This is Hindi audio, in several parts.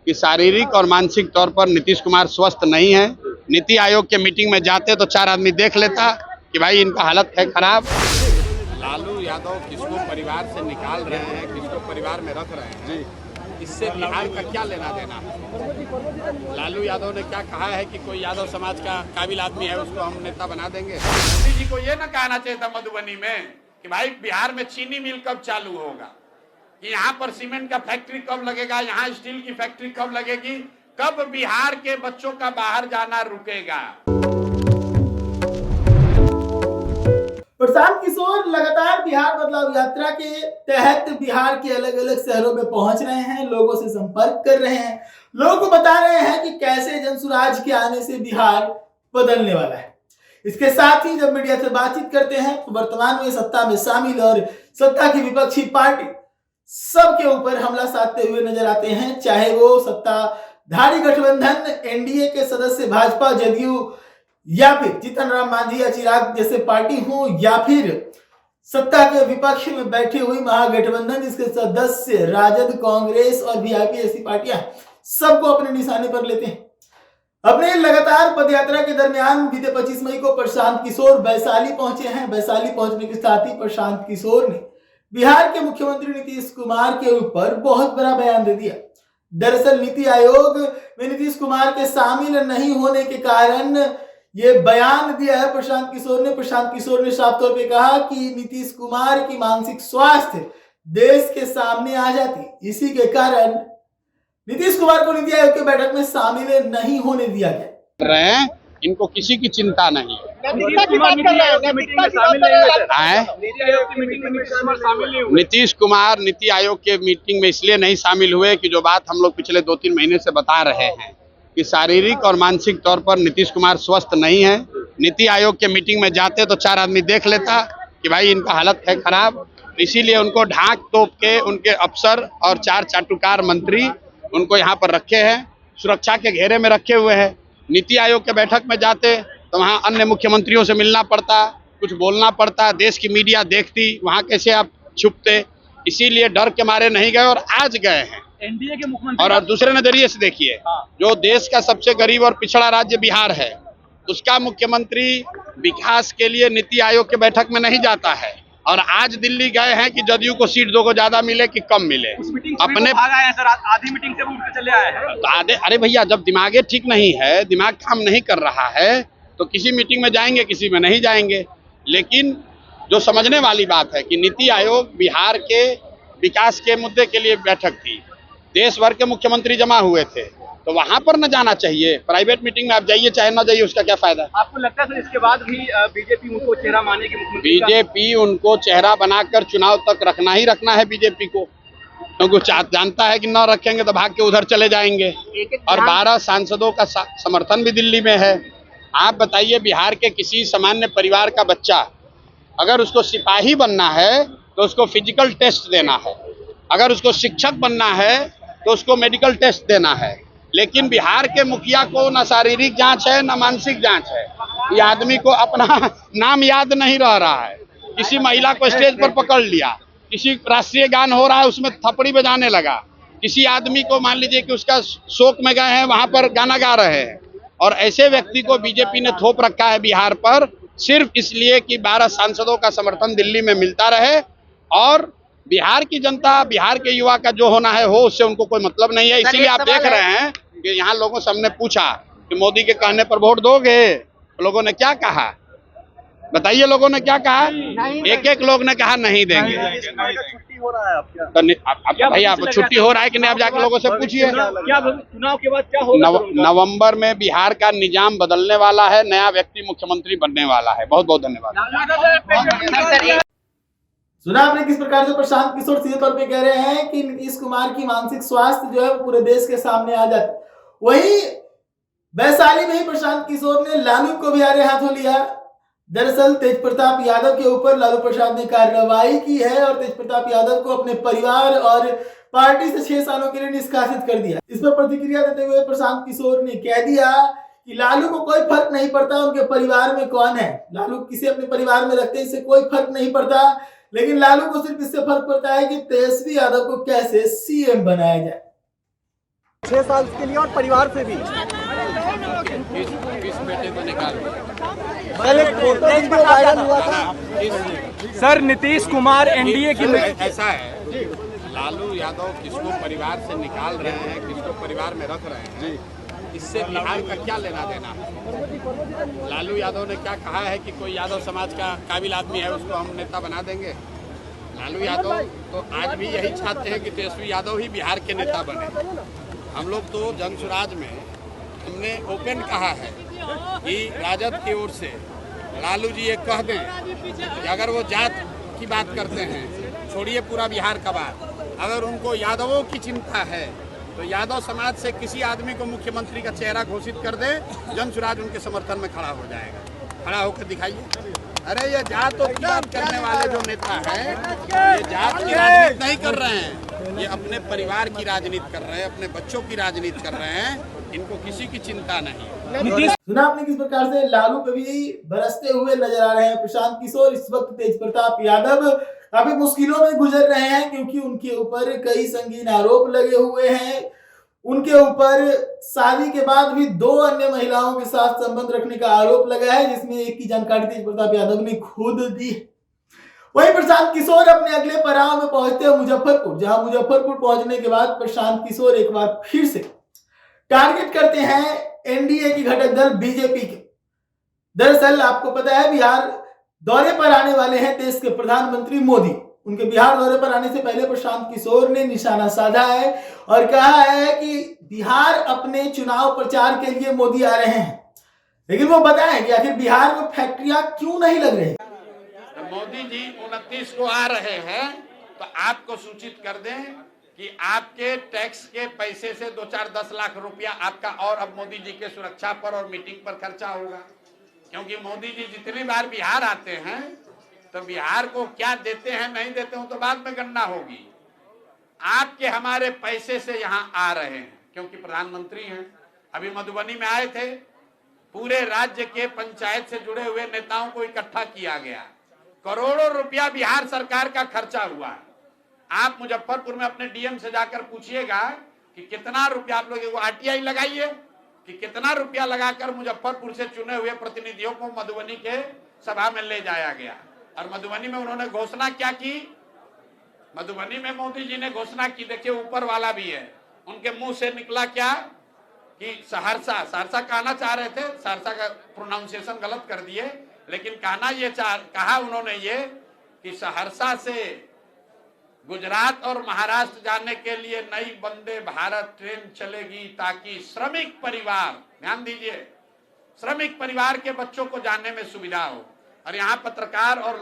कि शारीरिक और मानसिक तौर पर नीतीश कुमार स्वस्थ नहीं है। नीति आयोग के मीटिंग में जाते तो 4 आदमी देख लेता कि भाई इनका हालत है खराब। लालू यादव किसको परिवार से निकाल रहे हैं, किसको परिवार में रख रहे हैं, इससे बिहार का क्या लेना देना है। लालू यादव ने क्या कहा है कि कोई यादव समाज का काबिल आदमी है उसको हम नेता बना देंगे। मोदी जी को ये ना कहना चाहिए था मधुबनी में कि भाई बिहार में चीनी मिल कब चालू होगा, कि यहाँ पर सीमेंट का फैक्ट्री कब लगेगा, यहाँ स्टील की फैक्ट्री कब लगेगी, कब बिहार के बच्चों का बाहर जाना रुकेगा। प्रशांत किशोर लगातार बिहार बदलाव यात्रा के तहत बिहार के अलग अलग शहरों में पहुंच रहे हैं, लोगों से संपर्क कर रहे हैं, लोगों को बता रहे हैं कि कैसे जनसुराज के आने से बिहार बदलने वाला है। इसके साथ ही जब मीडिया से बातचीत करते हैं तो वर्तमान में सत्ता में शामिल और सत्ता की विपक्षी पार्टी सबके ऊपर हमला साधते हुए नजर आते हैं, चाहे वो सत्ताधारी गठबंधन एनडीए के सदस्य भाजपा, जदयू या फिर जीतन राम मांझी या चिराग जैसे पार्टी हो, या फिर सत्ता के विपक्ष में बैठी हुई महागठबंधन जिसके सदस्य राजद, कांग्रेस और वीआईपी जैसी पार्टियां सबको अपने निशाने पर लेते हैं। अपने लगातार पदयात्रा के दरमियान बीते 25 मई को प्रशांत किशोर वैशाली पहुंचे हैं। वैशाली पहुंचने के साथ ही प्रशांत किशोर ने बिहार के मुख्यमंत्री नीतीश कुमार के ऊपर बहुत बड़ा बयान दे दिया। दरअसल नीति आयोग में नीतीश कुमार के शामिल नहीं होने के कारण ये बयान दिया है प्रशांत किशोर ने। प्रशांत किशोर ने साफ तौर पे कहा कि नीतीश कुमार की मानसिक स्वास्थ्य देश के सामने आ जाती, इसी के कारण नीतीश कुमार को नीति आयोग की बैठक में शामिल नहीं होने दिया गया। इनको किसी की चिंता नहीं नीतीश कुमार नीति आयोग के मीटिंग में इसलिए नहीं शामिल हुए कि जो बात हम लोग पिछले 2-3 महीने से बता रहे हैं कि शारीरिक और मानसिक तौर पर नीतीश कुमार स्वस्थ नहीं है। नीति आयोग के मीटिंग में जाते तो 4 आदमी देख लेता कि भाई इनका हालत है खराब, इसीलिए उनको ढाक तोप के उनके अफसर और 4 चाटुकार मंत्री उनको यहाँ पर रखे हैं, सुरक्षा के घेरे में रखे हुए हैं। नीति आयोग के बैठक में जाते तो वहाँ अन्य मुख्यमंत्रियों से मिलना पड़ता, कुछ बोलना पड़ता, देश की मीडिया देखती, वहाँ कैसे आप छुपते, इसीलिए डर के मारे नहीं गए और आज गए हैं एनडीए के मुख्यमंत्री। और दूसरे नजरिए से देखिए, जो देश का सबसे गरीब और पिछड़ा राज्य बिहार है, उसका मुख्यमंत्री विकास के लिए नीति आयोग के बैठक में नहीं जाता है और आज दिल्ली गए हैं कि जदयू को सीट 2 को ज्यादा मिले कि कम मिले। अपने आधी मीटिंग से उठ के चले आए हैं तो आधे, अरे भैया जब दिमागे ठीक नहीं है, दिमाग काम नहीं कर रहा है तो किसी मीटिंग में जाएंगे, किसी में नहीं जाएंगे। लेकिन जो समझने वाली बात है कि नीति आयोग बिहार के विकास के मुद्दे के लिए बैठक थी, देश भर के मुख्यमंत्री जमा हुए थे, तो वहां पर न जाना चाहिए। प्राइवेट मीटिंग में आप जाइए चाहे न जाइए, उसका क्या फायदा। आपको लगता है सर इसके बाद भी बीजेपी उनको चेहरा मानेगी? बीजेपी उनको चेहरा बनाकर चुनाव तक रखना ही रखना है बीजेपी को, क्योंकि जानता है कि न रखेंगे तो भाग के उधर चले जाएंगे। और 12 सांसदों का समर्थन भी दिल्ली में है। आप बताइए, बिहार के किसी सामान्य परिवार का बच्चा अगर उसको सिपाही बनना है तो उसको फिजिकल टेस्ट देना है, अगर उसको शिक्षक बनना है तो उसको मेडिकल टेस्ट देना है। लेकिन बिहार के मुखिया को न शारीरिक जांच है न मानसिक जांच है। ये आदमी को अपना नाम याद नहीं रह रहा है, किसी महिला को स्टेज पर पकड़ लिया, किसी राष्ट्रीय गान हो रहा है उसमें थपड़ी बजाने लगा, किसी आदमी को मान लीजिए कि उसका शोक में गए हैं वहां पर गाना गा रहे हैं। और ऐसे व्यक्ति को बीजेपी ने थोप रखा है बिहार पर सिर्फ इसलिए कि 12 सांसदों का समर्थन दिल्ली में मिलता रहे और बिहार की जनता, बिहार के युवा का जो होना है हो, उससे उनको कोई मतलब नहीं है। इसीलिए आप देख रहे हैं कि यहाँ लोगों से हमने पूछा कि मोदी के कहने पर वोट दोगे, लोगों ने क्या कहा बताइए, लोगों ने क्या कहा? एक लोग ने कहा नहीं देंगे। छुट्टी हो रहा है तो भैया आप छुट्टी हो रहा है कि नहीं, आप जाके लोगों से पूछिए। क्या चुनाव के बाद क्या होगा? नवंबर में बिहार का निजाम बदलने वाला है, नया व्यक्ति मुख्यमंत्री बनने वाला है। बहुत बहुत धन्यवाद। सुना आपने किस प्रकार से प्रशांत किशोर सीधे तौर पे कह रहे हैं कि नीतीश कुमार की मानसिक स्वास्थ्य जो है वो पूरे देश के सामने आ जाती। वहीं वैशाली में ही प्रशांत किशोर ने लालू को भी आड़े हाथों लिया। दरअसल तेज प्रताप यादव के ऊपर लालू प्रसाद ने कार्रवाई की है और तेज प्रताप यादव को अपने परिवार और पार्टी से 6 सालों के लिए निष्कासित कर दिया। इस पर प्रतिक्रिया देते हुए प्रशांत किशोर ने कह दिया कि लालू को कोई फर्क नहीं पड़ता उनके परिवार में कौन है, लालू किसे अपने परिवार में रखते हैं इससे कोई फर्क नहीं पड़ता, लेकिन लालू को सिर्फ इससे फर्क पड़ता है कि तेजस्वी यादव को कैसे सीएम बनाया जाए। 6 साल के लिए और परिवार से भी। किस बेटे को निकाल सर एक फोटो वीडियो वायरल हुआ था। सर नीतीश कुमार एनडीए की ऐसा है, लालू यादव किसको परिवार से निकाल रहे हैं, किसको परिवार में रख रहे हैं, इससे बिहार का क्या लेना देना है। लालू यादव ने क्या कहा है कि कोई यादव समाज का काबिल आदमी है उसको हम नेता बना देंगे। लालू यादव तो आज भी यही चाहते हैं कि तेजस्वी यादव ही बिहार के नेता बने। हम लोग तो जन स्वराज में हमने ओपन कहा है कि राजद की ओर से लालू जी ये कह दें कि अगर वो जात की बात करते हैं, छोड़िए पूरा बिहार का बात, अगर उनको यादवों की चिंता है तो यादव समाज से किसी आदमी को मुख्यमंत्री का चेहरा घोषित कर दे, जन स्वराज उनके समर्थन में खड़ा हो जाएगा। खड़ा होकर दिखाइए। अरे ये जातों की बात करने वाले जो नेता हैं, ये जात की राजनीति नहीं कर रहे हैं, ये अपने परिवार की राजनीति कर रहे हैं, अपने बच्चों की राजनीति कर रहे हैं। इनको किसी की चिंता नहीं। सुना आपने किस प्रकार से लालू पे भी बरसते हुए नजर आ रहे हैं प्रशांत किशोर। इस वक्त तेज प्रताप यादव काफी मुश्किलों में गुजर रहे हैं क्योंकि उनके ऊपर कई संगीन आरोप लगे हुए हैं। उनके ऊपर शादी के बाद भी 2 अन्य महिलाओं के साथ संबंध रखने का आरोप लगा है, जिसमें एक की जानकारी तेज प्रताप यादव ने खुद दी। वहीं प्रशांत किशोर अपने अगले पड़ाव में पहुंचते हैं मुजफ्फरपुर, जहां मुजफ्फरपुर पहुंचने के बाद प्रशांत किशोर एक बार फिर से टारगेट करते हैं एनडीए की घटक दल बीजेपी के। दरअसल आपको पता है बिहार दौरे पर आने वाले हैं देश के प्रधानमंत्री मोदी। उनके बिहार दौरे पर आने से पहले प्रशांत किशोर ने निशाना साधा है और कहा है कि बिहार अपने चुनाव प्रचार के लिए मोदी आ रहे हैं, लेकिन वो बताएं कि आखिर बिहार में फैक्ट्रियां क्यों नहीं लग रही। मोदी जी 29 को आ रहे हैं तो आपको सूचित कर दें कि आपके टैक्स के पैसे से 2-4-10 लाख रुपया आपका और अब मोदी जी के सुरक्षा पर और मीटिंग पर खर्चा होगा। क्योंकि मोदी जी जितनी बार बिहार आते हैं तो बिहार को क्या देते हैं नहीं देते हैं तो बाद में गणना होगी। आपके हमारे पैसे से यहाँ आ रहे हैं क्योंकि प्रधानमंत्री हैं। अभी मधुबनी में आए थे, पूरे राज्य के पंचायत से जुड़े हुए नेताओं को इकट्ठा किया गया, करोड़ों रुपया बिहार सरकार का खर्चा हुआ। आप मुजफ्फरपुर में अपने डीएम से जाकर पूछिएगा कि कितना रुपया आप लोग आरटीआई लगाइए कि कितना रुपया लगाकर मुजफ्फरपुर से चुने हुए प्रतिनिधियों को मधुबनी के सभा में ले जाया गया। और मधुबनी में उन्होंने घोषणा क्या की, मधुबनी में मोदी जी ने घोषणा की, देखिए ऊपर वाला भी है, उनके मुंह से निकला क्या कि सहरसा कहना चाह रहे थे, सहरसा का प्रोनाउंसिएशन गलत कर दिए, लेकिन कहा उन्होंने ये कि सहरसा से गुजरात और महाराष्ट्र जाने के लिए नई वंदे भारत ट्रेन चलेगी ताकि श्रमिक परिवार, ध्यान दीजिए, श्रमिक परिवार के बच्चों को जाने में सुविधा हो। और यहाँ पत्रकार और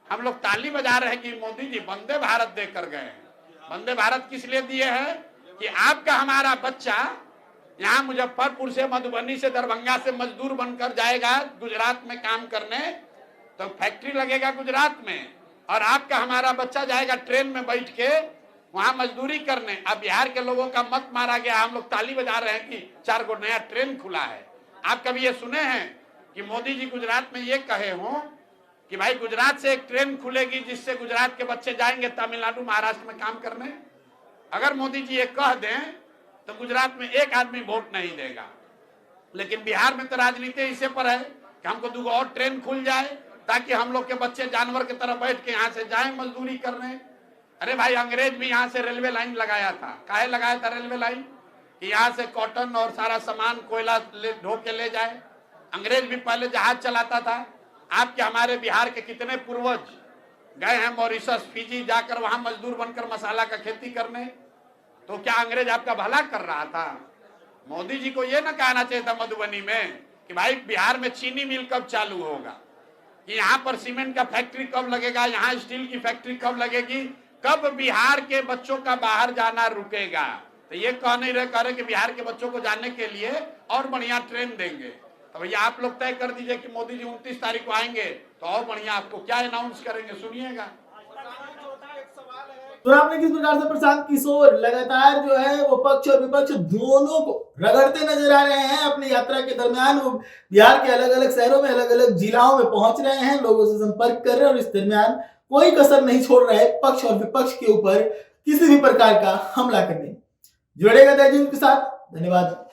हम लोग ताली बजा रहे हैं कि मोदी जी वंदे भारत देकर गए। वंदे भारत किस लिए दिए हैं कि आपका हमारा बच्चा यहाँ मुजफ्फरपुर से, मधुबनी से, दरभंगा से मजदूर बनकर जाएगा गुजरात में काम करने, तो फैक्ट्री लगेगा गुजरात में, और आपका हमारा बच्चा जाएगा ट्रेन में बैठ के वहां मजदूरी करने। अब बिहार के लोगों का मत मारा गया, हम लोग ताली बजा रहे हैं कि 4 गो नया ट्रेन खुला है। आप कभी ये सुने हैं कि मोदी जी गुजरात में ये कहे हों कि भाई गुजरात से एक ट्रेन खुलेगी जिससे गुजरात के बच्चे जाएंगे तमिलनाडु महाराष्ट्र में काम करने? अगर मोदी जी ये कह दें तो गुजरात में एक आदमी वोट नहीं देगा। लेकिन बिहार में तो राजनीति इसे पर है कि हमको 2 और ट्रेन खुल जाए ताकि हम लोग के बच्चे जानवर की तरह बैठ के यहाँ से जाएं मजदूरी करने। अरे भाई अंग्रेज भी यहाँ से रेलवे लाइन लगाया था। काहे लगाया था रेलवे लाइन? कि यहाँ से कॉटन और सारा सामान कोयला ढो के ले जाए। अंग्रेज भी पहले जहाज चलाता था। आपके हमारे बिहार के कितने पूर्वज गए हैं मॉरिशस, फिजी, जाकर वहां मजदूर बनकर मसाला का खेती करने। तो क्या अंग्रेज आपका भला कर रहा था? मोदी जी को ये ना कहना चाहिए था मधुबनी में कि भाई बिहार में चीनी मिल कब चालू होगा, कि यहाँ पर सीमेंट का फैक्ट्री कब लगेगा, यहाँ स्टील की फैक्ट्री कब लगेगी, कब बिहार के बच्चों का बाहर जाना रुकेगा। तो ये कह नहीं रहे, कह रहे कि बिहार के बच्चों को जाने के लिए और बढ़िया ट्रेन देंगे। तो भैया आप लोग तय कर दीजिए कि मोदी जी 29 तारीख को आएंगे तो और बढ़िया आपको क्या अनाउंस करेंगे, सुनिएगा। तो आपने किस प्रकार से प्रशांत किशोर लगातार जो है वो पक्ष और विपक्ष दोनों को रगड़ते नजर आ रहे हैं। अपनी यात्रा के दरमियान वो बिहार के अलग अलग शहरों में, अलग अलग जिलाओं में पहुंच रहे हैं, लोगों से संपर्क कर रहे हैं और इस दरमियान कोई कसर नहीं छोड़ रहे पक्ष और विपक्ष के ऊपर किसी भी प्रकार का हमला करने। जुड़ेगा तेजुल के साथ। धन्यवाद।